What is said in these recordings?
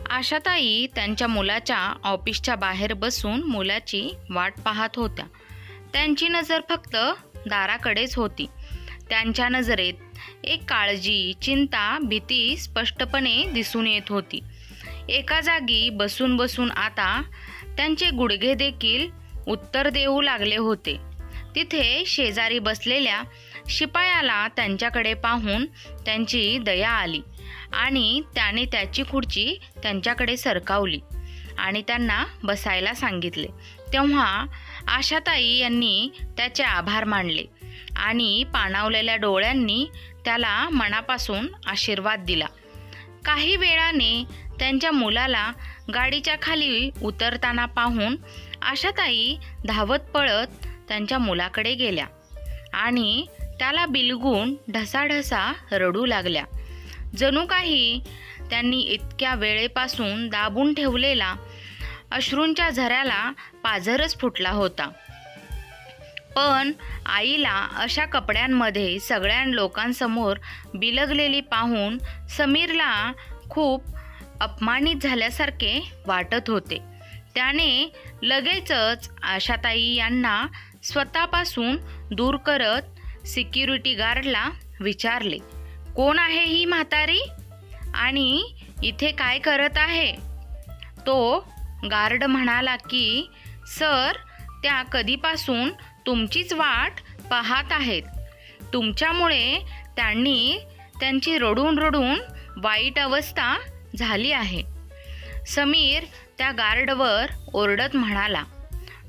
आशाताई त्यांच्या मुलाच्या ऑफिसच्या बाहेर बसून मुलाची वाट पाहत होत्या. त्यांची नजर फक्त दाराकडेच होती. त्यांच्या नजरेत एक काळजी, चिंता, भीती स्पष्टपणे दिसून येत होती. एका जागी बसून बसून आता त्यांचे गुडघे देखील उत्तर देऊ लागले होते. तिथे शेजारी बसलेल्या शिपायाला त्यांच्याकडे पाहून त्यांची दया आली आणि त्याने त्याची खुर्ची त्यांच्याकडे सरकावली आणि त्यांना बसायला सांगितले. तेव्हा आशाताई यांनी त्याचे आभार मानले आणि पाणावलेल्या डोळ्यांनी त्याला मनापासून आशीर्वाद दिला. काही वेळाने त्यांच्या मुलाला गाडीच्या खाली उतरताना पाहून आशाताई धावत पळत त्यांच्या मुलाकडे गेल्या आणि त्याला बिलगून ढसाढसा रडू लागल्या. जणू काही त्यांनी इतक्या वेळेपासून दाबून ठेवलेला अश्रूंच्या झऱ्याला पाझरच फुटला होता. पण आईला अशा कपड्यांमध्ये सगळ्या लोकांसमोर बिलगलेली पाहून समीरला खूप अपमानित झाल्यासारखे वाटत होते. त्याने लगेचच आशाताई यांना स्वतःपासून दूर करत सिक्युरिटी गार्डला विचारले, कोण आहे ही म्हातारी आणि इथे काय करत आहे? तो गार्ड म्हणाला की सर, त्या कधीपासून तुमचीच वाट पाहत आहेत. तुमच्यामुळे त्यांची रडून रडून वाईट अवस्था झाली आहे. समीर त्या गार्डवर ओरडत म्हणाला,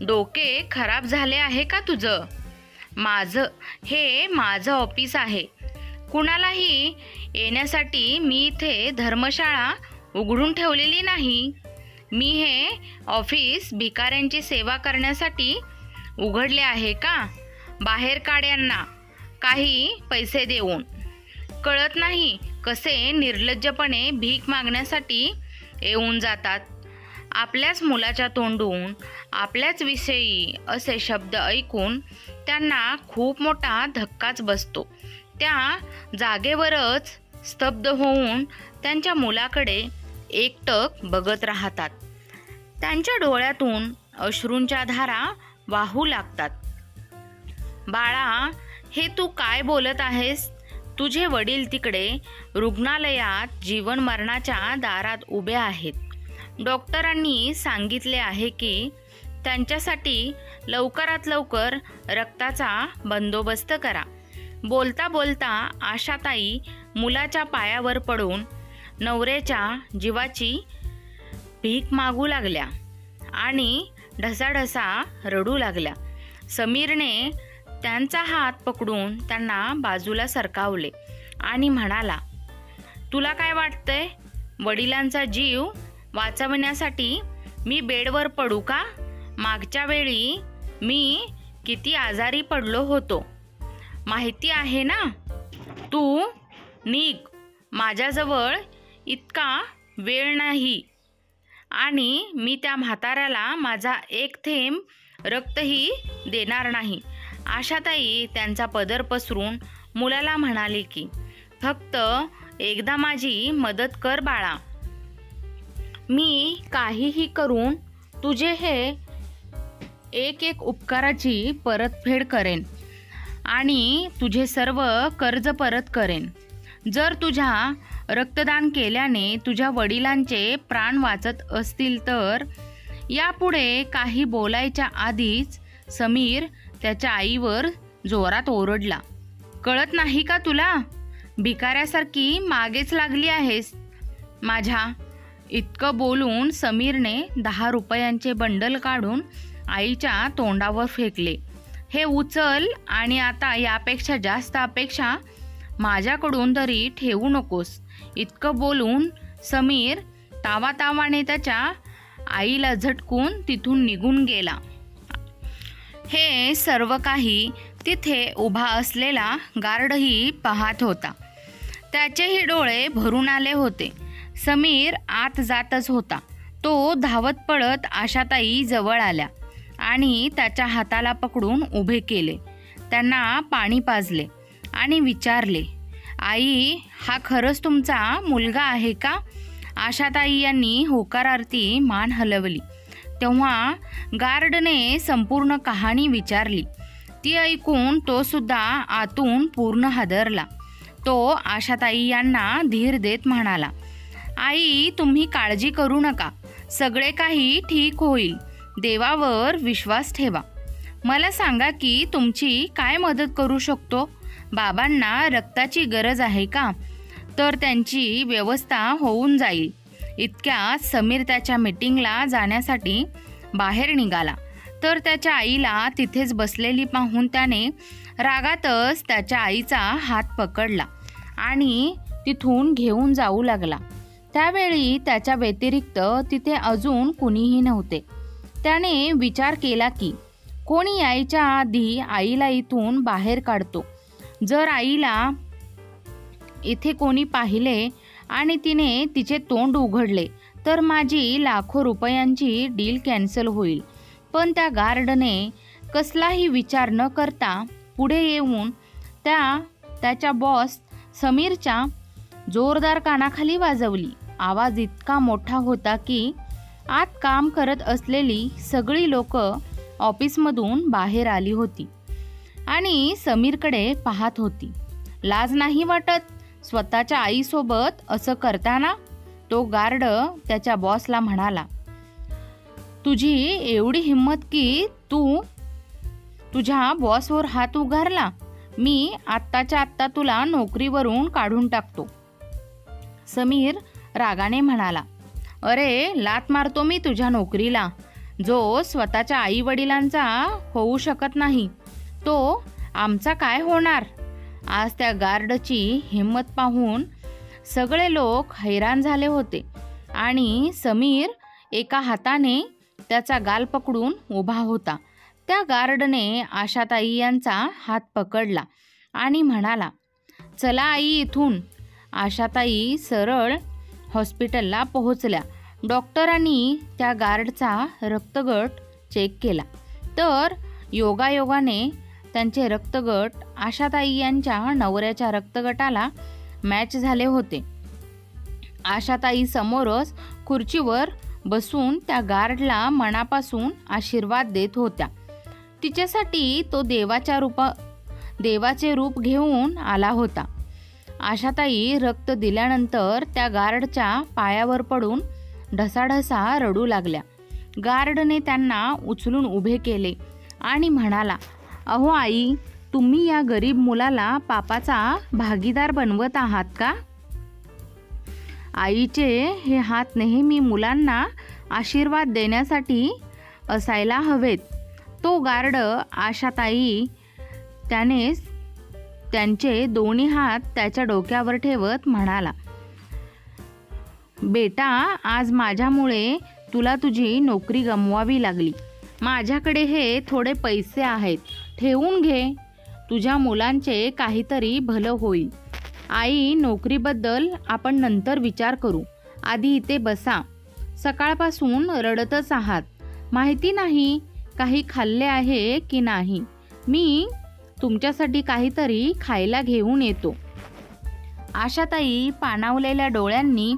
डोके खराब झाले आहे का तुझं? हे माझं ऑफिस आहे. कुणालाही येण्यासाठी मी इथे धर्मशाळा उघडून ठेवलेली नाही. मी हे ऑफिस भिकाऱ्यांची सेवा करण्यासाठी उघडले आहे का? बाहेर काढ यांना काही पैसे देऊन. कळत नाही कसे निर्लज्जपणे भीक मागण्यासाठी येऊन जातात. आपल्याच मुलाच्या तोंडून आपल्याच विषयी असे शब्द ऐकून त्यांना खूप मोठा धक्काच बसतो. त्या जागेवरच स्तब्ध होऊन त्यांच्या मुलाकडे एकटक बघत राहतात. त्यांच्या डोळ्यातून अश्रूंच्या धारा वाहू लागतात. बाळा, हे तू काय बोलत आहेस? तुझे वडील तिकडे रुग्णालयात जीवन मरणाच्या दारात उभे आहेत. डॉक्टरांनी सांगितले आहे की त्यांच्यासाठी लवकरात लवकर रक्ताचा बंदोबस्त करा. बोलता बोलता आशाताई मुलाच्या पायावर पडून नवऱ्याच्या जीवाची भीक मागू लागल्या आणि ढसाढसा रडू लागल्या. समीरने त्यांचा हात पकडून त्यांना बाजूला सरकावले आणि म्हणाला, तुला काय वाटतंय? वडिलांचा जीव वाचवण्यासाठी मी बेडवर पडू का? मागच्या वेळी मी किती आजारी पडलो होतो माहिती आहे ना? तू निघ, माझ्याजवळ इतका वेळ नाही आणि मी त्या म्हाताऱ्याला माझा एक थेंब रक्तही देणार नाही. आशाताई त्यांचा पदर पसरून मुलाला म्हणाले की फक्त एकदा माझी मदत कर बाळा. मी काहीही करून तुझे हे एक उपकाराची परतफेड करेन आणि तुझे सर्व कर्ज परत करेन. जर तुझ्या रक्तदान केल्याने तुझ्या वडिलांचे प्राण वाचत असतील तर. यापुढे काही बोलायच्या आधीच समीर त्याच्या आईवर जोरात ओरडला, कळत नाही का तुला? भिकाऱ्यासारखी मागेच लागली आहेस माझ्या. इतकं बोलून समीरने 10 रुपयांचे बंडल काढून आईच्या तोंडावर फेकले. हे उचल आणि आता यापेक्षा जास्त अपेक्षा माझ्याकडून तरी ठेवू नकोस. इतकं बोलून समीर तावातावाने त्याच्या आईला झटकून तिथून निघून गेला. हे सर्व काही तिथे उभा असलेला गार्डही पाहत होता. त्याचेही डोळे भरून आले होते. समीर आत जातच होता. तो धावत पळत आशाताई जवळ आल्या आणि त्याच्या हाताला पकडून उभे केले. त्यांना पाणी पाजले आणि विचारले, आई, हा खरंच तुमचा मुलगा आहे का? आशाताई यांनी होकारार्थी मान हलवली. तेव्हा गार्डने संपूर्ण कहाणी विचारली. ती ऐकून तो सुद्धा आतून पूर्ण हादरला. तो आशाताई यांना धीर देत म्हणाला, आई, तुम्ही काळजी करू नका, सगळे काही ठीक होईल. देवावर विश्वास ठेवा. मला सांगा की तुमची काय मदत करू शकतो. बाबांना रक्ताची गरज आहे का? तर त्यांची व्यवस्था होऊन जाईल. इतक्यात समीर त्याच्या मीटिंगला जाण्यासाठी बाहेर निघाला. तर त्याच्या आईला तिथेच बसलेली पाहून त्याने रागातच त्याच्या आईचा हात पकडला आणि तिथून घेऊन जाऊ लागला. त्यावेळी त्याच्या व्यतिरिक्त तिथे अजून कुणीही नव्हते. त्याने विचार केला की कोणी यायच्या आधी आईला इथून बाहेर काढतो. जर आईला इथे कोणी पाहिले आणि तिने तिचे तोंड उघडले तर माझी लाखो रुपयांची डील कॅन्सल होईल. पण त्या गार्डने कसलाही विचार न करता पुढे येऊन त्याच्या बॉस समीरच्या जोरदार कानाखाली वाजवली. आवाज इतका मोठा होता की आत काम करत असलेली सगळी लोक ऑफिसमधून बाहेर आली होती आणि समीरकडे पाहत होती. लाज नाही वाटत स्वतःच्या आईसोबत असं करताना? तो गार्ड त्याच्या बॉसला म्हणाला, तुझी एवढी हिंमत की तू तुझ्या बॉसवर हात उगारला? मी आत्ताच्या आत्ता तुला नोकरीवरून काढून टाकतो. समीर रागाने म्हणाला, अरे, लात मारतो मी तुझ्या नोकरीला. जो स्वतःच्या आई वडिलांचा होऊ शकत नाही तो आमचा काय होणार? आज त्या गार्डची हिंमत पाहून सगळे लोक हैराण झाले होते आणि समीर एका हाताने त्याचा गाल पकडून उभा होता. त्या गार्डने आशाताई यांचा हात पकडला आणि म्हणाला, चला आई इथून. आशाताई सरळ हॉस्पिटलला पोहोचल्या. डॉक्टरांनी त्या गार्डचा रक्तगट चेक केला तर योगायोगाने त्यांचे रक्तगट आशाताई यांच्या नवऱ्याच्या रक्तगटाला मॅच झाले होते. आशाताई समोरच खुर्चीवर बसून त्या गार्डला मनापासून आशीर्वाद देत होत्या. तिच्यासाठी तो देवाचे रूप घेऊन आला होता. आशाताई रक्त दिल्यानंतर त्या गार्डच्या पायावर पडून ढसाढसा रडू लागल्या. गार्डने त्यांना उचलून उभे केले आणि म्हणाला, अहो आई, तुम्ही या गरीब मुलाला पापाचा भागीदार बनवत आहात का? आईचे हे हात नेहमी मुलांना आशीर्वाद देण्यासाठी असायला हवेत. तो गार्ड आशाताई त्यांचे दोन्ही हात त्याच्या डोक्यावर ठेवत म्हणाला, बेटा, आज माझ्यामुळे तुला तुझी नोकरी गमवावी लागली. माझ्याकडे हे थोडे पैसे आहेत, ठेवून घे. तुझ्या मुलांचे काहीतरी भलं होईल. आई, नोकरीबद्दल आपण नंतर विचार करू. आधी इथे बसा. सकाळपासून रडतच आहात. माहिती नाही काही खाल्ले आहे की नाही. मी तुमच्यासाठी काहीतरी खायला घेऊन येतो. आशाताई पाणावलेल्या डोळ्यांनी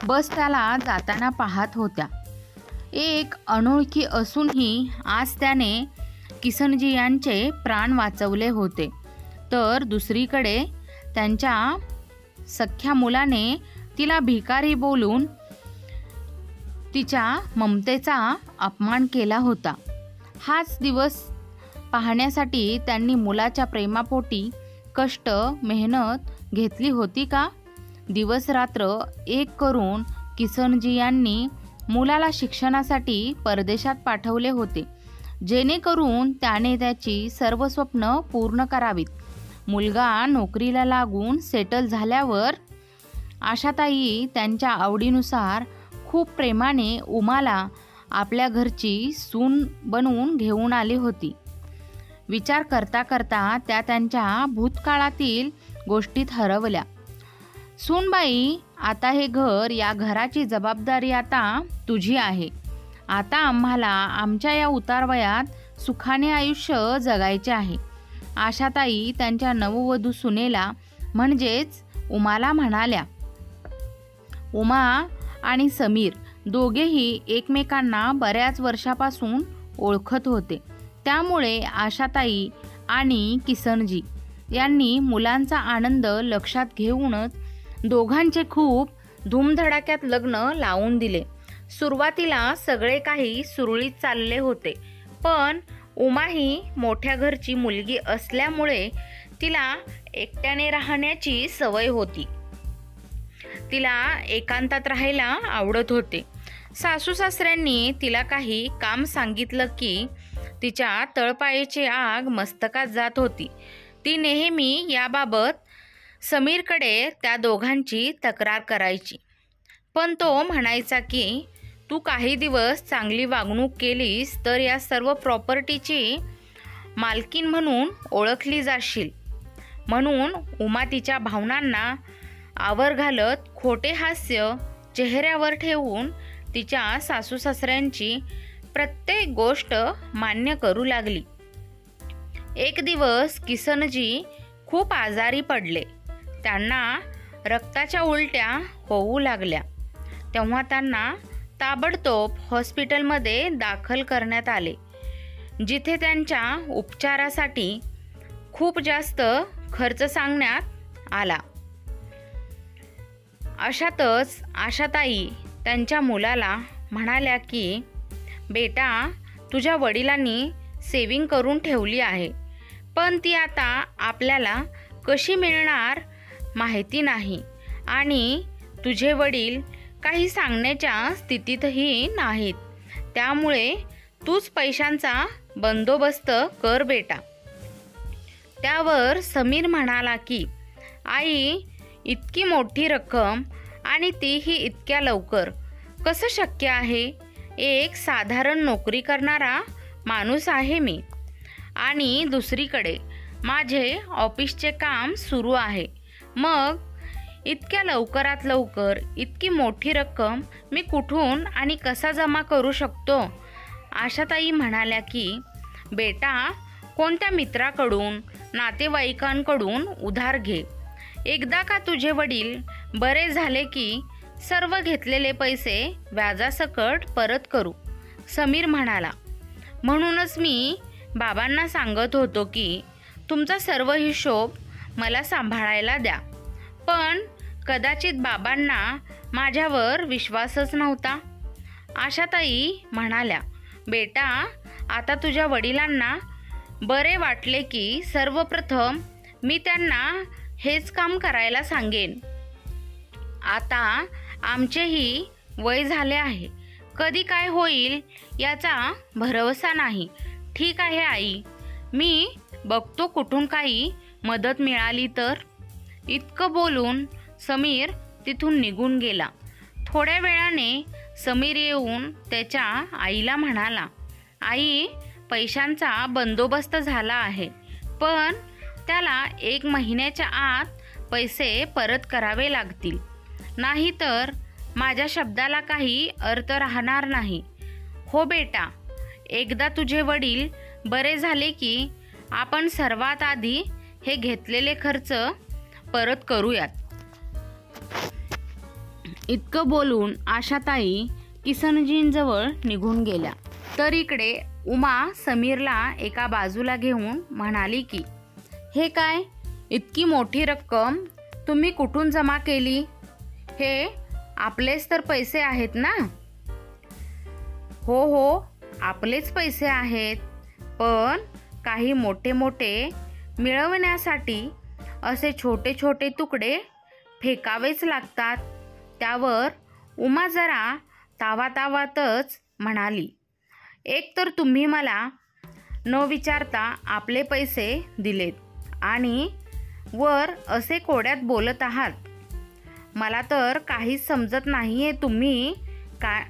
बस त्याला जाताना पाहत होत्या. एक अनोळखी असूनही आज त्याने किसनजी यांचे प्राण वाचवले होते, तर दुसरीकडे त्यांच्या सख्ख्या मुलाने तिला भिकारी बोलून तिच्या ममतेचा अपमान केला होता. हाच दिवस पाहण्यासाठी त्यांनी मुलाच्या प्रेमापोटी कष्ट मेहनत घेतली होती का? दिवस रात्र एक करून किसनजी यांनी मुलाला शिक्षणासाठी परदेशात पाठवले होते, जेणेकरून त्याने त्याची सर्व स्वप्न पूर्ण करावीत. मुलगा नोकरीला लागून सेटल झाल्यावर आशाताई त्यांच्या आवडीनुसार खूप प्रेमाने उमाला आपल्या घरची सून बनवून घेऊन आली होती. विचार करता करता त्या त्यांच्या भूतकाळातील गोष्टीत हरवल्या. सूनबाई, आता हे घर, या घराची जबाबदारी आता तुझी आहे. आता आम्हाला आमच्या या उतारवयात सुखाने आयुष्य जगायचे आहे. आशाताई त्यांच्या नववधू सुनेला म्हणजेच उमाला म्हणाल्या. उमा आणि समीर दोघेही एकमेकांना बऱ्याच वर्षापासून ओळखत होते. त्यामुळे आशाताई आणि किसनजी यांनी मुलांचा आनंद लक्षात घेऊनच दोघांचे खूप धूमधडाक्यात लग्न लावून दिले. सुरुवातीला सगळे काही सुरळीत चालले होते, पण उमा ही मोठ्या घरची मुलगी असल्यामुळे तिला एकट्याने राहण्याची सवय होती. तिला एकांतात राहायला आवडत होते. सासू सासऱ्यांनी तिला काही काम सांगितलं की तिच्या तळपायाची आग मस्तकात जात होती. ती नेहमी याबाबत समीरकडे त्या दोघांची तक्रार करायची, पण तो म्हणायचा की तू काही दिवस चांगली वागणूक केलीस तर या सर्व प्रॉपर्टीची मालकीण म्हणून ओळखली जाशील. म्हणून उमा तिच्या भावनांना आवर घालत खोटे हास्य चेहऱ्यावर ठेवून तिच्या सासू सासऱ्यांची प्रत्येक गोष्ट मान्य करू लागली. एक दिवस किसनजी खूप आजारी पडले. त्यांना रक्ताच्या उलट्या होऊ लागल्या. तेव्हा त्यांना ताबडतोब हॉस्पिटलमध्ये दाखल करण्यात आले, जिथे त्यांच्या उपचारासाठी खूप जास्त खर्च सांगण्यात आला. अशातच आशाताई त्यांच्या मुलाला म्हणाल्या की बेटा, तुझ्या वडिलांनी सेविंग करून ठेवली आहे, पण ती आता आपल्याला कशी मिळणार माहिती नाही आणि तुझे वडील काही सांगण्याच्या स्थितीतही नाहीत. त्यामुळे तूच पैशांचा बंदोबस्त कर बेटा. त्यावर समीर म्हणाला की आई, इतकी मोठी रक्कम आणि तीही इतक्या लवकर कसं शक्य आहे? एक साधारण नोकरी करणारा माणूस आहे मी, आणि दुसरीकडे माझे ऑफिसचे काम सुरू आहे. मग इतक्या लवकरात लवकर इतकी मोठी रक्कम मी कुठून आणि कसा जमा करू शकतो? आशाताई म्हणाल्या की बेटा, कोणत्या मित्राकडून नातेवाईकांकडून उधार घे. एकदा का तुझे वडील बरे झाले की सर्व घेतलेले पैसे व्याजासकट परत करू. समीर म्हणाला, म्हणूनच मी बाबांना सांगत होतो की तुमचा सर्व हिशोब मला सांभाळायला द्या. पण कदाचित बाबांना माझ्यावर विश्वासच नव्हता. आशाताई म्हणाल्या, बेटा, आता तुझ्या वडिलांना बरे वाटले की सर्वप्रथम मी त्यांना हेच काम करायला सांगेन. आता आमचेही वय झाले आहे. कधी काय होईल याचा भरवसा नाही. ठीक आहे आई, मी बघतो कुठून काही मदत मिळाली तर. इतकं बोलून समीर तिथून निघून गेला. थोड्या वेळाने समीर येऊन त्याच्या आईला म्हणाला, आई, पैशांचा बंदोबस्त झाला आहे, पण त्याला 1 महिन्याच्या आत पैसे परत करावे लागतील, नाहीतर माझ्या शब्दाला काही अर्थ राहणार नाही. हो बेटा, एकदा तुझे वडील बरे झाले की आपण सर्वात आधी हे घेतलेले खर्च परत करूयात. इतकं बोलून आशाताई किसनजींजवळ निघून गेल्या. तर इकडे उमा समीरला एका बाजूला घेऊन म्हणाली की हे काय, इतकी मोठी रक्कम तुम्ही कुठून जमा केली? हे आपलेच तर पैसे आहेत ना? हो हो, आपलेच पैसे आहेत, पण काही मोठे मोठे मिळवण्यासाठी असे छोटे छोटे तुकडे फेकावेच लागतात. त्यावर उमा जरा तावातावातच म्हणाली, एक तर तुम्ही मला न विचारता आपले पैसे दिलेत आणि वर असे कोड्यात बोलत आहात. मला तर काहीच समजत नाहीये तुम्ही काय.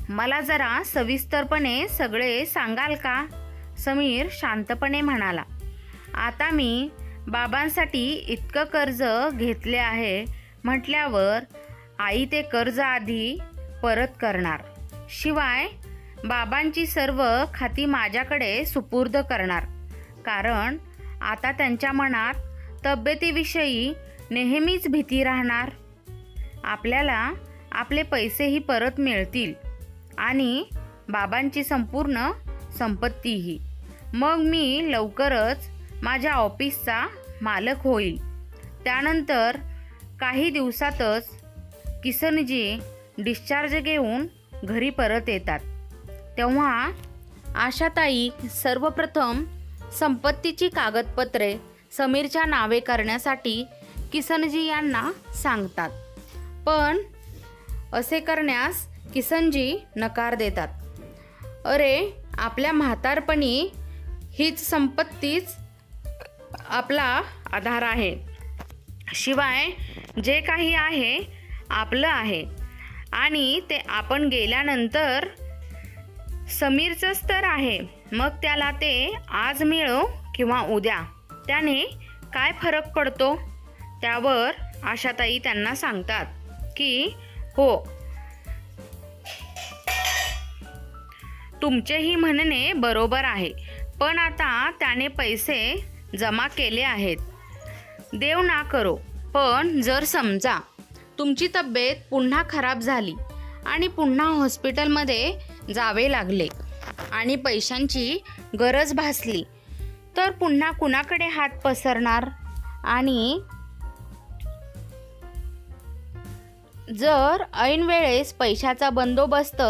मला जरा सविस्तरपणे सगळे सांगाल का? समीर शांतपणे म्हणाला, आता मी बाबांसाठी इतकं कर्ज घेतले आहे म्हटल्यावर आई ते कर्ज आधी परत करणार, शिवाय बाबांची सर्व खाती माझ्याकडे सुपूर्द करणार. कारण आता त्यांच्या मनात तब्येतीविषयी नेहमीच भीती राहणार. आपल्याला आपले पैसेही परत मिळतील आणि बाबांची संपूर्ण संपत्तीही. मग मी लवकरच माझ्या ऑफिसचा मालक होईल. त्यानंतर काही दिवसातच किसनजी डिस्चार्ज घेऊन घरी परत येतात. तेव्हा आशाताई सर्वप्रथम संपत्तीची कागदपत्रे समीरच्या नावे करण्यासाठी किसनजी यांना सांगतात. पण असे करण्यास किसनजी नकार देतात. अरे, आपल्या म्हातारपणी हीच संपत्तीच आपला आधार आहे. शिवाय जे काही आहे आपलं आहे आणि ते आपण गेल्यानंतर समीरचंच तर आहे. मग त्याला ते आज मिळो किंवा उद्या, त्याने काय फरक पडतो? त्यावर आशाताई त्यांना सांगतात की हो, तुमचेही म्हणणे बरोबर आहे, पण आता त्याने पैसे जमा केले आहेत. देव ना करो, पण जर समजा तुमची तब्येत पुन्हा खराब झाली आणि पुन्हा हॉस्पिटलमध्ये जावे लागले आणि पैशांची गरज भासली तर पुन्हा कुणाकडे हात पसरणार? आणि जर ऐन वेळेस पैशाचा बंदोबस्त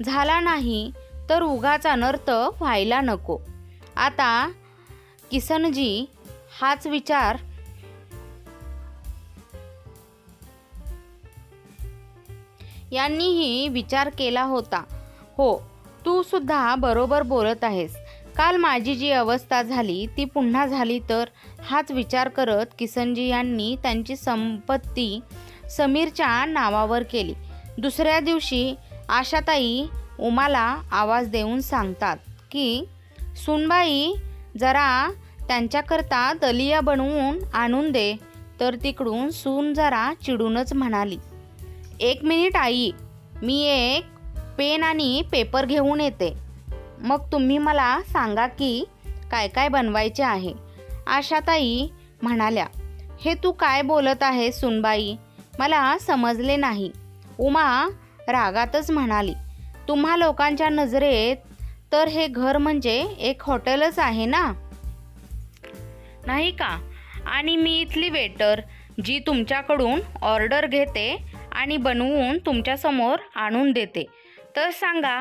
झाला नाही तर उगाच अनर्थ व्हायला नको. आता किसनजी हाच विचार यांनीही विचार केला होता. हो, तू सुद्धा बरोबर बोलत आहेस. काल माझी जी अवस्था झाली ती पुन्हा झाली तर? हाच विचार करत किसनजी यांनी त्यांची संपत्ती समीरच्या नावावर केली. दुसऱ्या दिवशी आशाताई उमाला आवाज देऊन सांगतात की सुनबाई, जरा त्यांच्याकरता दलिया बनवून आणून दे. तर तिकडून सून जरा चिडूनच म्हणाली, 1 मिनिट आई, मी एक पेन आणि पेपर घेऊन येते. मग तुम्ही मला सांगा की काय काय बनवायचे आहे. आशाताई म्हणाल्या, हे तू काय बोलत आहे सुनबाई? मला समजले नाही. उमा रागातच म्हणाली, तुम्हा लोकांच्या नजरेत तर हे घर म्हणजे एक हॉटेलच आहे ना, नाही का? आणि मी इथली वेटर, जी तुमच्याकडून ऑर्डर घेते आणि बनवून तुमच्यासमोर आणून देते. तर सांगा,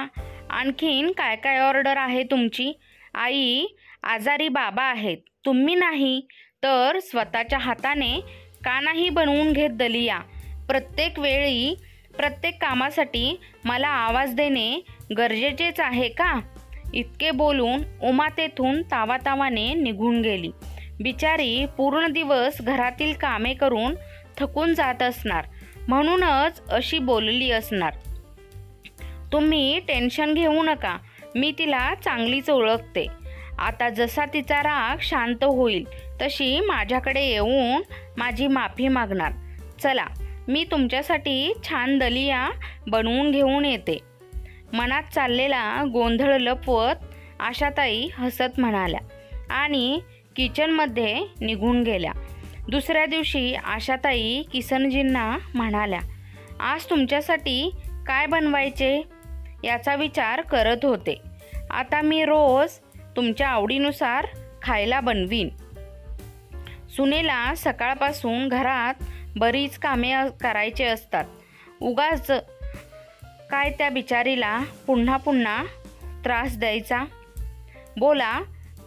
आणखीन काय काय ऑर्डर आहे तुमची? आई, आजारी बाबा आहेत, तुम्ही नाही तर स्वतःच्या हाताने का नाही बनवून घेत दलिया? प्रत्येक वेळी प्रत्येक कामासाठी मला आवाज देणे गरजेचेच आहे का? इतके बोलून उमा तेथून तावातावाने निघून गेली. बिचारी पूर्ण दिवस घरातील कामे करून थकून जात असणार, म्हणूनच अशी बोलली असणार. तुम्ही टेन्शन घेऊ नका, मी तिला चांगलीच ओळखते. आता जसा तिचा राग शांत होईल तशी माझ्याकडे येऊन माझी माफी मागणार. चला, मी तुमच्यासाठी छान दलिया बनवून घेऊन येते. मनात चाललेला गोंधळ लपवत आशाताई हसत म्हणाल्या आणि किचनमध्ये निघून गेल्या. दुसऱ्या दिवशी आशाताई किसनजींना म्हणाल्या, आज तुमच्यासाठी काय बनवायचे याचा विचार करत होते. आता मी रोज तुमच्या आवडीनुसार खायला बनवीन. सुनेला सकाळपासून घरात बरीच कामे करायचे असतात. उगाच काय त्या बिचारीला पुन्हा पुन्हा त्रास द्यायचा. बोला,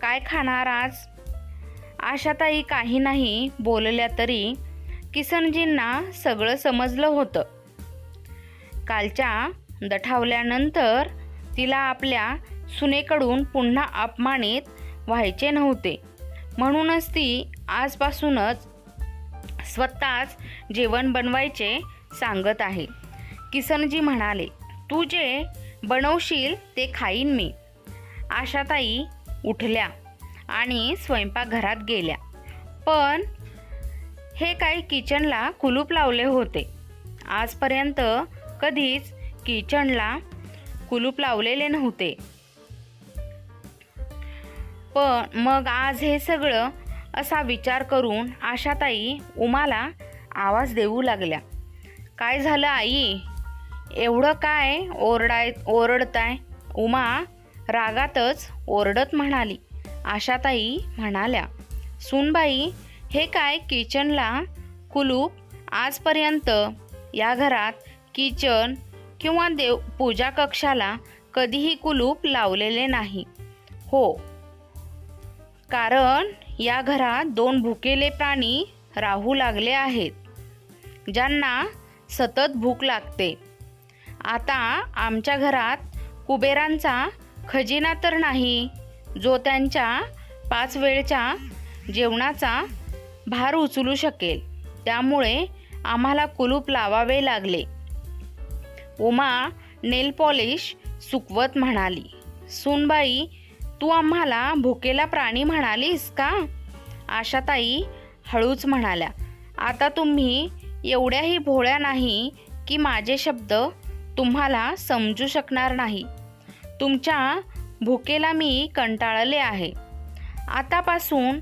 काय खाणार आज? आशाताई काही नाही बोलल्या तरी किसनजींना सगळं समजलं होतं. कालच्या दठावल्यानंतर तिला आपल्या सुनेकडून पुन्हा अपमानित व्हायचे नव्हते, म्हणूनच ती आजपासूनच स्वतःच जेवण बनवायचे सांगत आहे. किसनजी म्हणाले, तू जे बनवशील ते खाईन मी. आशाताई उठल्या आणि स्वयंपाकघरात गेल्या. पण हे काही किचनला कुलूप लावले होते. आजपर्यंत कधीच किचनला कुलूप लावलेले नव्हते. पण मग आज हे सगळं असा विचार करून आशाताई उमाला आवाज देऊ लागल्या. काय झालं आई? एवढं काय ओरडताय? उमा रागातच ओरडत म्हणाली. आशाताई म्हणाल्या, सूनबाई, हे काय किचनला कुलूप? आजपर्यंत या घरात किचन किंवा पूजा कक्षाला कधीही कुलूप लावलेले नाही. हो, कारण या घरात 2 भुकेले प्राणी राहू लागले आहेत, ज्यांना सतत भूक लागते. आता आमच्या घरात कुबेरांचा खजिना तर नाही, जो त्यांच्या 5 वेळच्या जेवणाचा भार उचलू शकेल. त्यामुळे आम्हाला कुलूप लावावे लागले. उमा नेल पॉलिश सुकवत म्हणाली. सूनबाई, तू आम्हाला भुकेला प्राणी म्हणालीस का? आशाताई हळूच म्हणाल्या. आता तुम्ही एवढ्याही भोळ्या नाही की माझे शब्द तुम्हाला समजू शकणार नाही. तुमच्या भुकेला मी कंटाळले आहे. आतापासून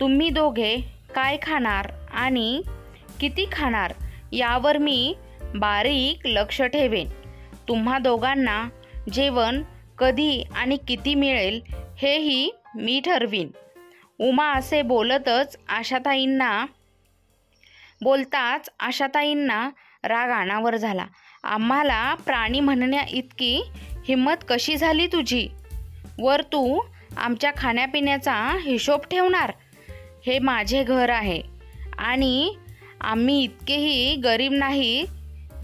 तुम्ही दोघे काय खाणार आणि किती खाणार यावर मी बारीक लक्ष ठेवेन. तुम्हा दोघांना जेवण कधी आणि किती मिळेल हेही मी ठरवीन. उमा असे बोलताच आशाताईंना राग अनावर झाला. आम्हाला प्राणी म्हणण्या इतकी हिम्मत कशी झाली तुझी? वर तू आमच्या खाण्यापिण्याचा हिशोब ठेवणार? हे माझे घर आहे आणि आम्ही इतकेही गरीब नाही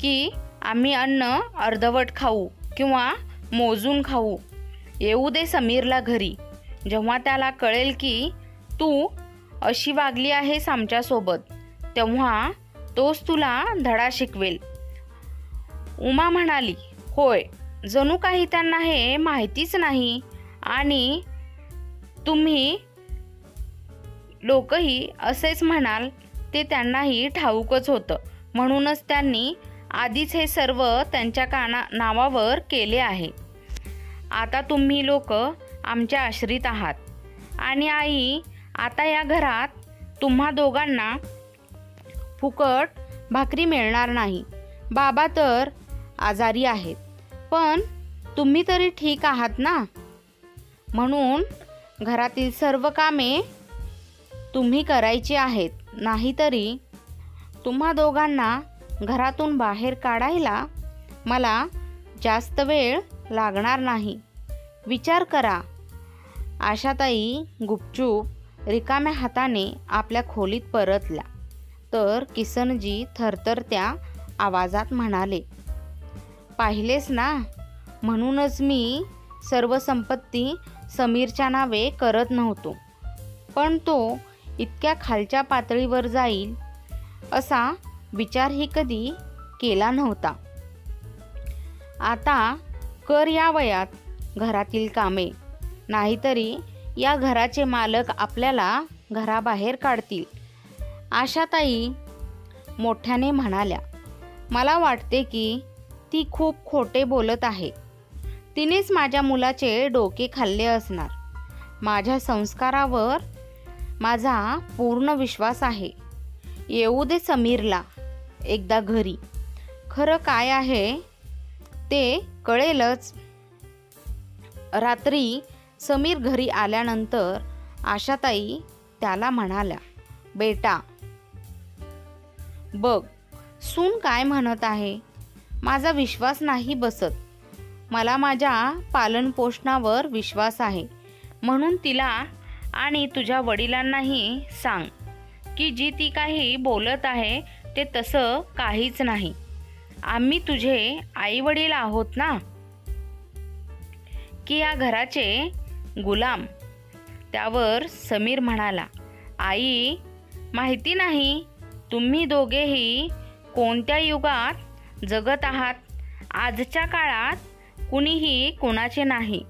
की आम्ही अन्न अर्धवट खाऊ किंवा मोजून खाऊ. येऊ दे समीरला घरी. जेव्हा त्याला कळेल की तू अशी वागली आहेस आमच्यासोबत, तेव्हा तोच तुला धडा शिकवेल. उमा म्हणाली, होय, जणू काही त्यांना हे माहितीच नाही आणि तुम्ही लोकही असेच म्हणाल ते त्यांनाही ठाऊकच होतं. म्हणूनच त्यांनी आधीच हे सर्व त्यांच्या नावावर केले आहे. आता तुम्ही लोक आमच्या आश्रित आहात आणि आई, आता या घरात तुम्हा दोघांना फुकट भाकरी मिळणार नाही. बाबा तर आजारी आहेत, पण तुम्ही तरी ठीक आहात ना? म्हणून घरातील सर्व कामे तुम्ही करायची आहेत. नाहीतरी तुम्हा दोघांना घरातून बाहेर काढायला मला जास्त वेळ लागणार नाही. विचार करा. आशाताई गुपचूप रिकाम्या हाताने आपल्या खोलीत परतल्या तर किसनजी थरथरत्या आवाजात म्हणाले, पाहिलेस ना, म्हणूनच मी सर्व संपत्ती समीरच्या नावे करत नव्हतो. पण तो इतक्या खालच्या पातळीवर जाईल असा विचारही कधी केला नव्हता. आता कर या वयात घरातील कामे, नाहीतरी या घराचे मालक आपल्याला घराबाहेर काढतील. आशाताई मोठ्याने म्हणाल्या, मला वाटते की ती खूप खोटे बोलत आहे. तिनेच माझ्या मुलाचे डोके खाल्ले असणार. माझ्या संस्कारावर माझा पूर्ण विश्वास आहे. येऊ दे समीरला एकदा घरी. खरं काय आहे ते कळेलच. रात्री समीर घरी आल्यानंतर आशाताई त्याला म्हणाल्या, बेटा बघ, सून काय म्हणत आहे. माझा विश्वास नाही बसत. मला माझ्या पालनपोषणावर विश्वास आहे. म्हणून तिला आणि तुझ्या वडिलांनाही सांग की जी ती काही बोलत आहे ते तसं काहीच नाही. आम्ही तुझे आई वडील आहोत ना, की या घराचे गुलाम. त्यावर समीर म्हणाला, आई, माहिती नाही तुम्ही दोघेही कोणत्या युगात जगत आहात. आजच्या काळात कुणीही कोणाचे नाही.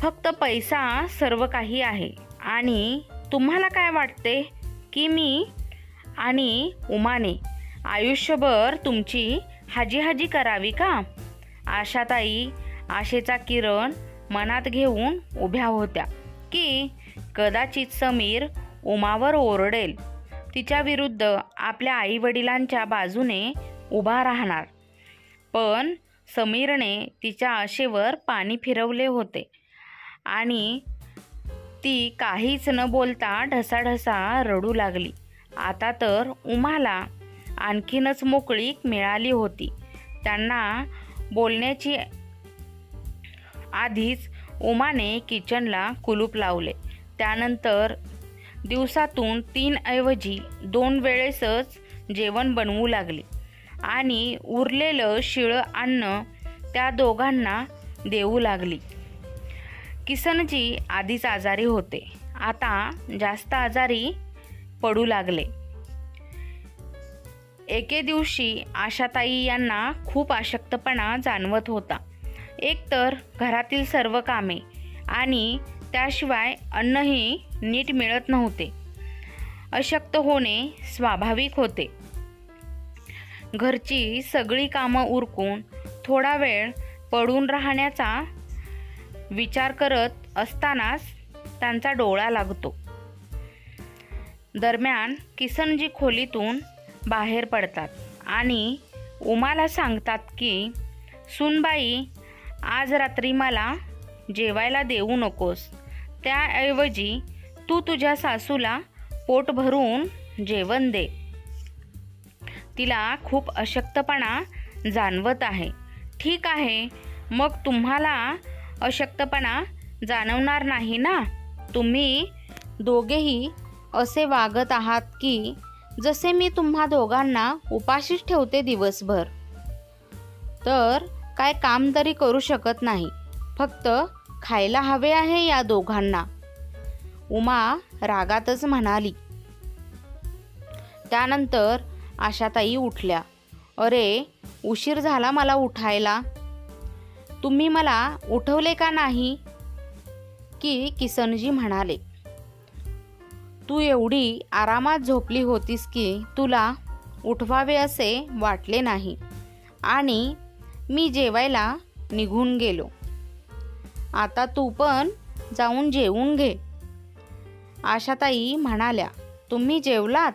फक्त पैसा सर्व काही आहे. आणि तुम्हाला काय वाटते की मी आणि उमाने आयुष्यभर तुमची हाजी करावी का? आशाताई आशेचा किरण मनात घेऊन उभ्या होत्या की कदाचित समीर उमावर ओरडेल. तिच्या विरुद्ध आपल्या आईवडिलांच्या बाजूने उभा राहणार. पण समीरने तिच्या आशेवर पाणी फिरवले होते आणि ती काहीच न बोलता ढसाढसा रडू लागली. आता तर उमाला आणखीनच मोकळीक मिळाली होती. त्यांना बोलण्याची आधीच उमाने किचनला कुलूप लावले. त्यानंतर दिवसातून 3 ऐवजी 2 वेळेसच जेवण बनवू लागली आणि उरलेलं शिळं अन्न त्या दोघांना देऊ लागली. किसनजी आधीच आजारी होते, आता जास्त आजारी पडू लागले. एके दिवशी आशाताई यांना खूप अशक्तपणा जाणवत होता. एकतर घरातील सर्व कामे आणि त्याशिवाय अन्नही नीट मिळत नव्हते. अशक्त होणे स्वाभाविक होते. घरची सगळी कामं उरकून थोडा वेळ पडून राहण्याचा विचार करत असतानाच त्यांचा डोळा लागतो. दरम्यान किसनजी खोलीतून बाहेर पडतात आणि उमाला सांगतात की सूनबाई, आज रात्री मला जेवायला देऊ नकोस. त्याऐवजी तू तुझ्या सासूला पोट भरून जेवण दे. तिला खूप अशक्तपणा जाणवत आहे. ठीक आहे, मग तुम्हाला अशक्तपणा जाणवणार नाही ना? तुम्ही दोघेही असे वागत आहात की जसे मी तुम्हा दोघांना उपाशीच ठेवते दिवसभर. तर काय काम तरी करू शकत नाही, फक्त खायला हवे आहे या दोघांना, उमा रागातच म्हणाली. त्यानंतर आशाताई उठल्या. अरे, उशीर झाला मला उठायला. तुम्ही मला उठवले का नाही? की किसनजी म्हणाले. तू एवढी आरामात झोपली होतीस की तुला उठवावे असे वाटले नाही आणि मी जेवायला निघून गेलो. आता तू पण जाऊन जेवून घे. आशाताई म्हणाल्या. तुम्ही जेवलात?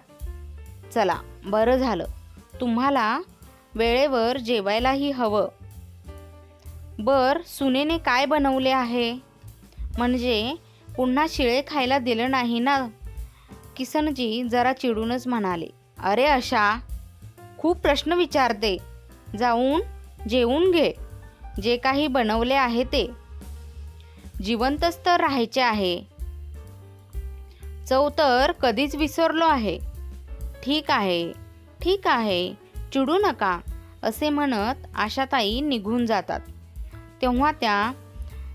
चला, बरं झालं. तुम्हाला वेळेवर जेवायलाही हवं. सुनेने काय बनवले आहे? म्हणजे पुन्हा शिळे खायला दिलं नाही ना? किसनजी जरा चिडूनच म्हणाले. अरे आशा, खूप प्रश्न विचारते. जाऊन जेवून घे. जे काही बनवले आहे ते. जिवंतच तर राहायचे आहे. चव तर कधीच विसरलो आहे. ठीक आहे, ठीक आहे, चिडू नका, असे म्हणत आशाताई निघून जातात. तेव्हा त्या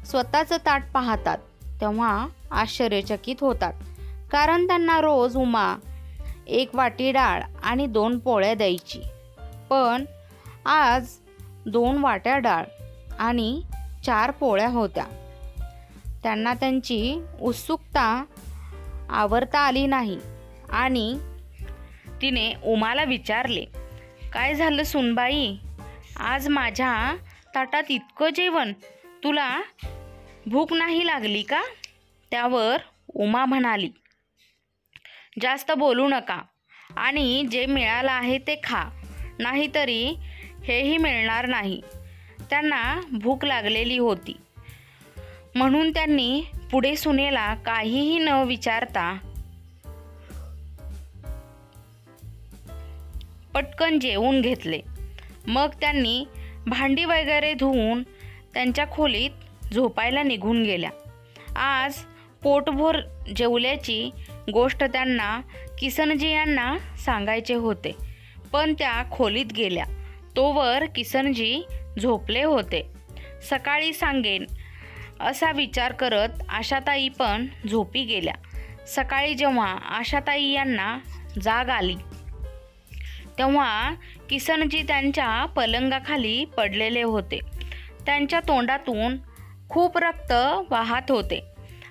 स्वतःचं ताट पाहतात तेव्हा आश्चर्यचकित होतात. कारण त्यांना रोज उमा 1 वाटी डाळ आणि 2 पोळ्या द्यायची. पण आज 2 वाट्या डाळ आणि 4 पोळ्या होत्या. त्यांना त्यांची उत्सुकता आवरता आली नाही आणि तिने उमाला विचारले. काय झालं सूनबाई? आज माझ्या ताटात इतकं जेवण, तुला भूक नाही लागली का? त्यावर उमा म्हणाली. जास्त बोलू नका आणि जे मिळालं आहे ते खा, नाहीतरी हेही मिळणार नाही. त्यांना भूक लागलेली होती म्हणून त्यांनी पुढे सुनेला काहीही न विचारता पटकन जेवून घेतले. मग त्यांनी भांडी वगैरे धुवून त्यांच्या खोलीत झोपायला निघून गेल्या. आज पोटभर जेवल्याची गोष्ट त्यांना किसनजी यांना सांगायचे होते, पण त्या खोलीत गेल्या तोवर किसनजी झोपले होते. सकाळी सांगेन असा विचार करत आशाताई पण झोपी गेल्या. सकाळी जेव्हा आशाताई यांना जाग आली तेव्हा किसनजी त्यांच्या पलंगाखाली पडलेले होते. त्यांच्या तोंडातून खूप रक्त वाहत होते.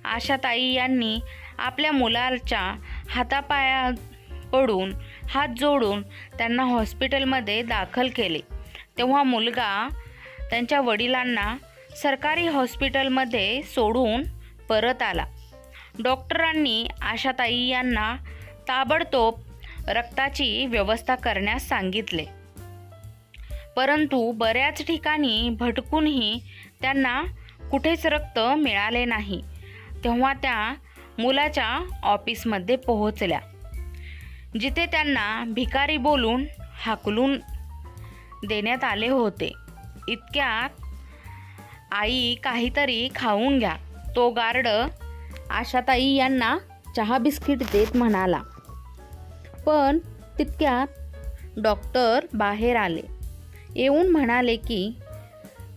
आशाताई यांनी आपल्या मुलाच्या हातापाया पडून हात जोडून त्यांना हॉस्पिटलमध्ये दाखल केले. तेव्हा मुलगा त्यांच्या वडिलांना सरकारी हॉस्पिटलमध्ये सोडून परत आला. डॉक्टरांनी आशाताई यांना ताबडतोब रक्ताची व्यवस्था करण्यास सांगितले. परंतु बऱ्याच ठिकाणी भटकूनही त्यांना कुठेच रक्त मिळाले नाही. तेव्हा त्या मुलाच्या ऑफिसमध्ये पोहोचल्या, जिथे त्यांना भिकारी बोलून हाकलून देण्यात आले होते. इतक्यात आई काहीतरी खाऊन घ्या, तो गार्ड आशाताई यांना चहा बिस्किट देत म्हणाला. पण तितक्यात डॉक्टर बाहेर आले. येऊन म्हणाले की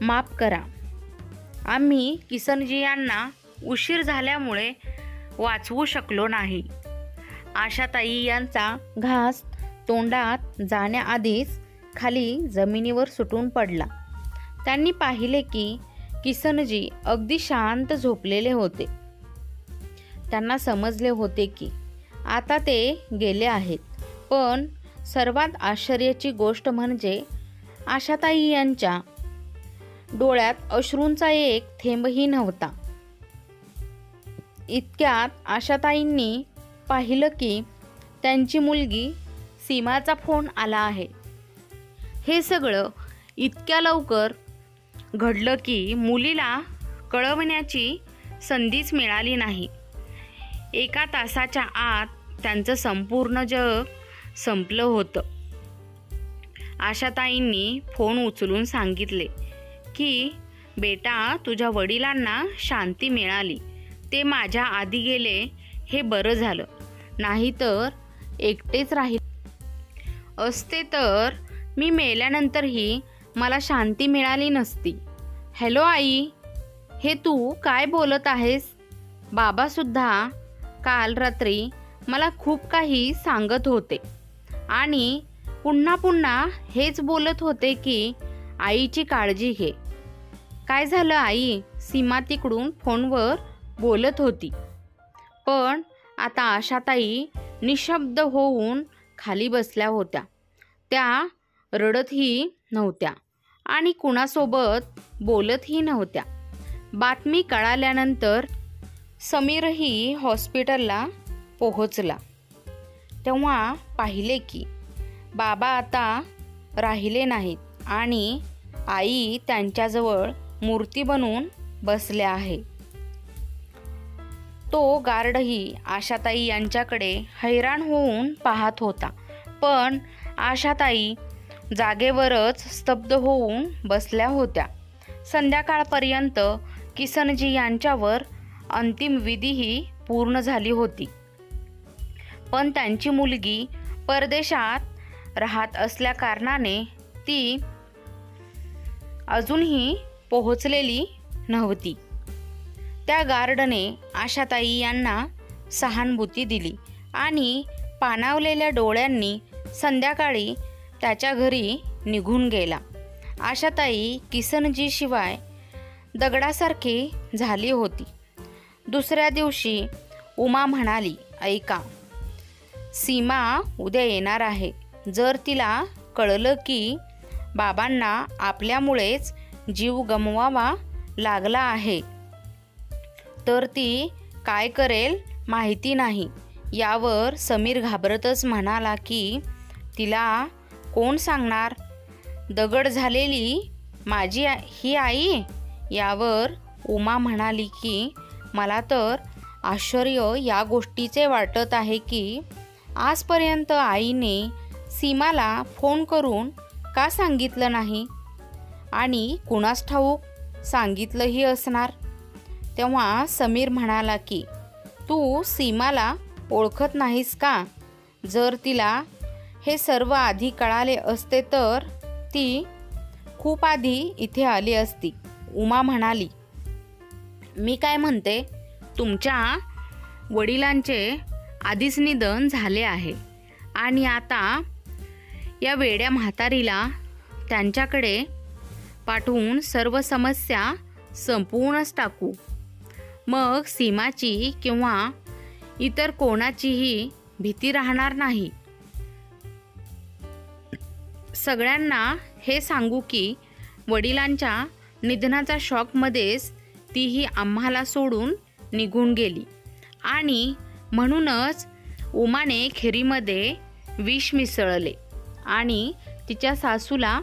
माफ करा, आम्ही किसनजी यांना उशीर झाल्यामुळे वाचवू शकलो नाही. आशाताई यांचा घास तोंडात जाण्याआधीच खाली जमिनीवर सुटून पडला. त्यांनी पाहिले की किसनजी अगदी शांत झोपलेले होते. त्यांना समजले होते की आता ते गेले आहेत. पण सर्वात आश्चर्याची गोष्ट म्हणजे आशाताई यांच्या डोळ्यात अश्रूंचा एक थेंबही नव्हता. इतक्यात आशाताईंनी पाहिलं की त्यांची मुलगी सीमाचा फोन आला आहे. हे सगळं इतक्या लवकर घडलं की मुलीला कळवण्याची संधीच मिळाली नाही. 1 तासाच्या आत त्यांचं संपूर्ण जग संपलं होतं. आशाताईंनी फोन उचलून सांगितले की बेटा, तुझ्या वडिलांना शांती मिळाली. ते माझ्या आधी गेले, हे बरं झालं. नाहीतर एकटेच राहिले असते तर मी मेल्यानंतरही मला शांती मिळाली नसती. हॅलो आई, हे तू काय बोलत आहेस? बाबासुद्धा काल रात्री मला खूप काही सांगत होते आणि पुन्हा पुन्हा हेच बोलत होते की आईची काळजी घे. काय झालं आई? सीमा तिकडून फोनवर बोलत होती. पण आता आशाताई निशब्द होऊन खाली बसल्या होत्या. त्या रडतही नव्हत्या आणि कुणासोबत बोलतही नव्हत्या. बातमी कळाल्यानंतर समीरही हॉस्पिटलला पोहोचला. तेव्हा पाहिले की बाबा आता राहिले नाहीत आणि आई त्यांच्याजवळ मूर्ती बनून बसले आहे. तो गार्डही आशाताई यांच्याकडे हैराण होऊन पाहत होता. पण आशाताई जागेवरच स्तब्ध होऊन बसल्या होत्या. संध्याकाळपर्यंत किसनजी यांच्यावर अंतिम विधीही पूर्ण झाली होती. पण त्यांची मुलगी परदेशात राहत असल्याकारणाने ती अजूनही पोहोचलेली नव्हती. त्या गार्डने आशाताई यांना सहानुभूती दिली आणि पाणावलेल्या डोळ्यांनी संध्याकाळी त्याच्या घरी निघून गेला. आशाताई किसनजीशिवाय दगडासारखी झाली होती. दुसऱ्या दिवशी उमा म्हणाली, ऐका, सीमा उद्या येणार आहे. जर तिला कळलं की बाबांना आपल्यामुळेच जीव गमवावा लागला आहे तर ती काय करेल माहिती नाही. यावर समीर घाबरतच म्हणाला की तिला कोण सांगणार? दगड झालेली माझी ही आई. यावर उमा म्हणाली की मला तर आश्चर्य या गोष्टीचे वाटत आहे की आजपर्यंत आईने सीमाला फोन करून का सांगितलं नाही आणि कुणास ठाऊक सांगितलंही असणार. तेव्हा समीर म्हणाला की तू सीमाला ओळखत नाहीस का? जर तिला हे सर्व आधी कळाले असते तर ती खूप आधी इथे आली असती. उमा म्हणाली, मी काय म्हणते, तुमच्या वडिलांचे आधीच निधन झाले आहे आणि आता या वेड्या म्हातारीला त्यांच्याकडे पाठवून सर्व समस्या संपवूनच टाकू. मग सीमाची किंवा इतर कोणाचीही भीती राहणार नाही. सगळ्यांना हे सांगू की वडिलांच्या निधनाच्या शॉकमध्येच तीही आम्हाला सोडून निघून गेली आणि म्हणूनच उमाने खिरीमध्ये विष मिसळले आणि तिच्या सासूला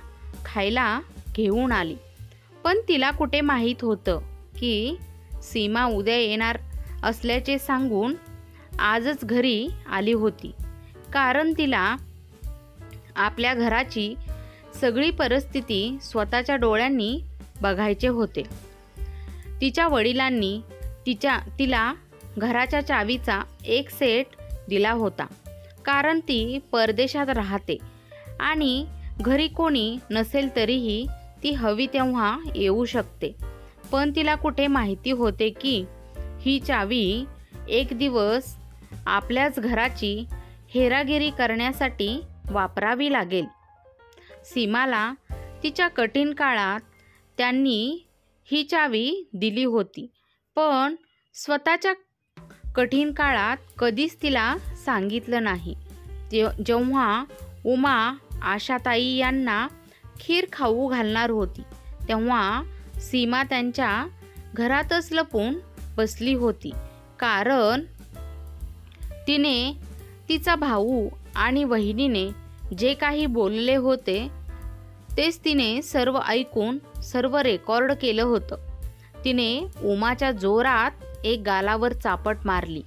खायला घेऊन आली. पण तिला कुठे माहीत होतं की सीमा उद्या येणार असल्याचे सांगून आजच घरी आली होती. कारण तिला आपल्या घराची सगळी परिस्थिती स्वतःच्या डोळ्यांनी बघायचे होते. तिच्या वडिलांनी तिला घराच्या चावीचा एक सेट दिला होता. कारण ती परदेशात राहते आणि घरी कोणी नसेल तरीही ती हवी तेव्हा येऊ शकते. पण तिला कुठे माहिती होते की ही चावी एक दिवस आपल्याच घराची हेरागिरी करण्यासाठी वापरावी लागेल. सीमाला तिच्या कठीण काळात त्यांनी ही चावी दिली होती, पण स्वतःच्या कठीण काळात कधीच तिला सांगितलं नाही. जेव्हा उमा आशाताई यांना खीर खाऊ घालणार होती तेव्हा सीमा त्यांच्या घरातच लपून बसली होती. कारण तिने तिचा भाऊ आणि वहिनीने जे काही बोलले होते तेच तिने सर्व ऐकून सर्व रेकॉर्ड केलं होतं. तिने उमाच्या जोरात एक गालावर चापट मारली.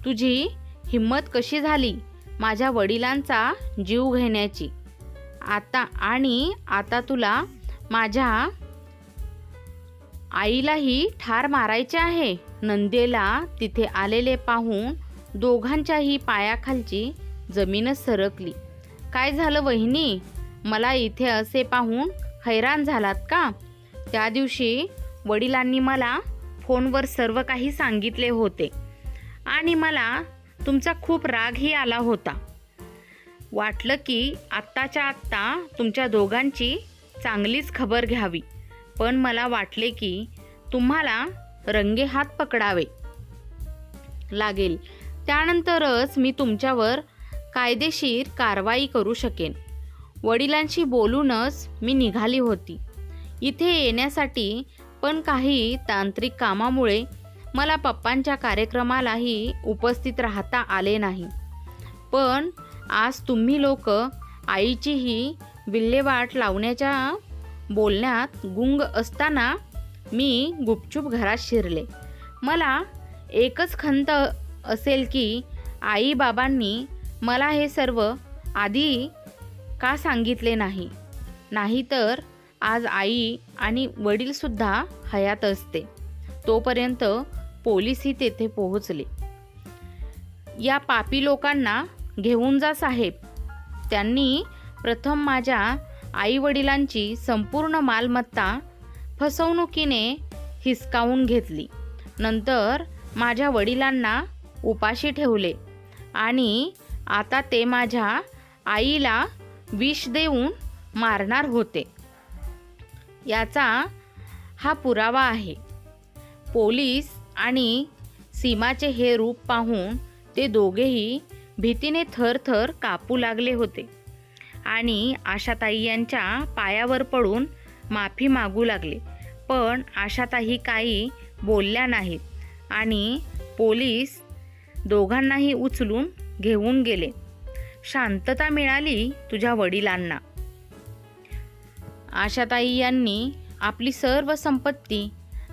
तुझी हिम्मत कशी झाली माझ्या वडिलांचा जीव घेण्याची? आता तुला माझ्या आईलाही ठार मारायचे आहे. नंदेला तिथे आलेले पाहून दोघांच्याही पायाखालची जमीनच सरकली. काय झालं वहिनी? मला इथे असे पाहून हैराण झालात का? त्या दिवशी वडिलांनी मला फोनवर सर्व काही सांगितले होते आणि मला तुमचा खूप रागही आला होता. वाटलं की आत्ताच्या आत्ता तुमच्या दोघांची चांगलीच खबर घ्यावी. पण मला वाटले की तुम्हाला रंगेहात पकडावे लागेल. त्यानंतरच मी तुमच्यावर कायदेशीर कारवाई करू शकेन. वडिलांशी बोलूनच मी निघाली होती इथे येण्यासाठी, पण काही तांत्रिक कामामुळे मला पप्पांच्या कार्यक्रमालाही उपस्थित राहता आले नाही. पण आज तुम्ही लोक आईचीही विल्हेवाट लावण्याच्या बोलण्यात गुंग असताना मी गुपचूप घरात शिरले. मला एकच खंत असेल की आई बाबांनी मला हे सर्व आधी का सांगितले नाही. नाहीतर आज आई आणि वडीलसुद्धा हयात असते. तोपर्यंत पोलीसही तेथे पोहोचले. या पापी लोकांना घेऊन जा साहेब. त्यांनी प्रथम माझ्या आई वडिलांची संपूर्ण मालमत्ता फसवणुकीने हिसकावून घेतली. नंतर माझ्या वडिलांना उपाशी ठेवले आणि आता ते माझ्या आईला विष देऊन मारणार होते. याचा हा पुरावा आहे. पोलीस आणि सीमाचे हे रूप पाहून ते दोघेही भीतीने थरथर कापू लागले होते आणि आशाताई यांच्या पायावर पडून माफी मागू लागले. पण आशाताई काही बोलल्या नाहीत आणि पोलीस दोघांनाही उचलून घेऊन गेले. शांतता मिळाली तुझ्या वडिलांना. आशाताई यांनी आपली सर्व संपत्ती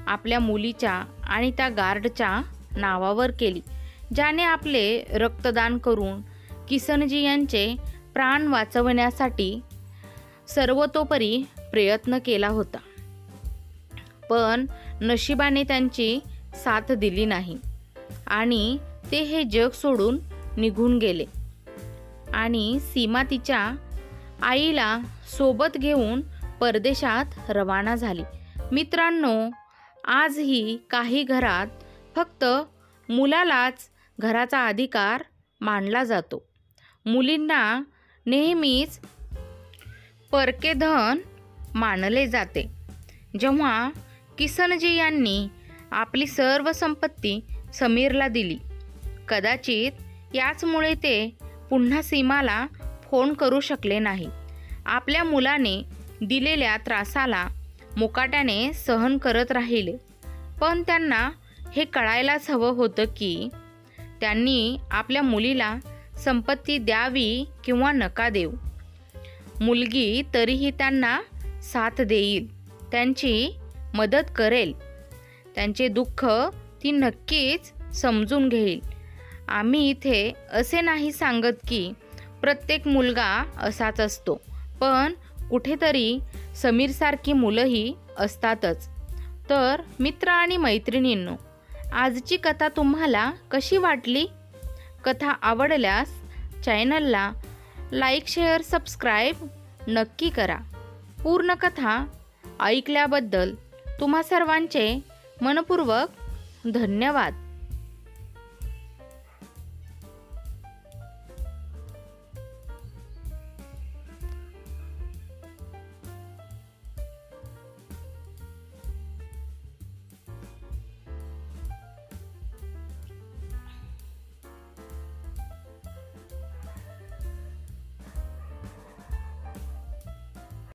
आपल्या मुलीच्या आणि त्या गार्डच्या नावावर केली, ज्याने आपले रक्तदान करून किसनजी यांचे प्राण वाचवण्यासाठी सर्वतोपरी प्रयत्न केला होता. पण नशिबाने त्यांची साथ दिली नाही आणि ते हे जग सोडून निघून गेले आणि सीमा तिच्या आईला सोबत घेऊन परदेशात रवाना झाली. मित्रांनो, आजही काही घरात फक्त मुलालाच घराचा अधिकार मानला जातो. मुलींना नेहमीच परके धन मानले जाते. जेव्हा किसनजी यांनी आपली सर्व संपत्ती समीरला दिली, कदाचित याचमुळे ते पुन्हा सीमाला फोन करू शकले नाही. आपल्या मुलाने दिलेल्या त्रासाला मुकाट्याने सहन करत राहिले. पण त्यांना हे कळायलाच हवं होतं की त्यांनी आपल्या मुलीला संपत्ती द्यावी किंवा नका देऊ. मुलगी तरीही त्यांना साथ देईल, त्यांची मदत करेल, त्यांचे दुःख ती नक्कीच समजून घेईल. आम्ही इथे असे नाही सांगत की प्रत्येक मुलगा असाच असतो, पण कुठेतरी समीरसारखी मुलंही असतातच. तर मित्र आणि मैत्रिणींनो, आजची कथा तुम्हाला कशी वाटली? कथा आवडल्यास चॅनलला लाईक, शेअर, सबस्क्राईब नक्की करा. पूर्ण कथा ऐकल्याबद्दल तुम्हा सर्वांचे मनपूर्वक धन्यवाद.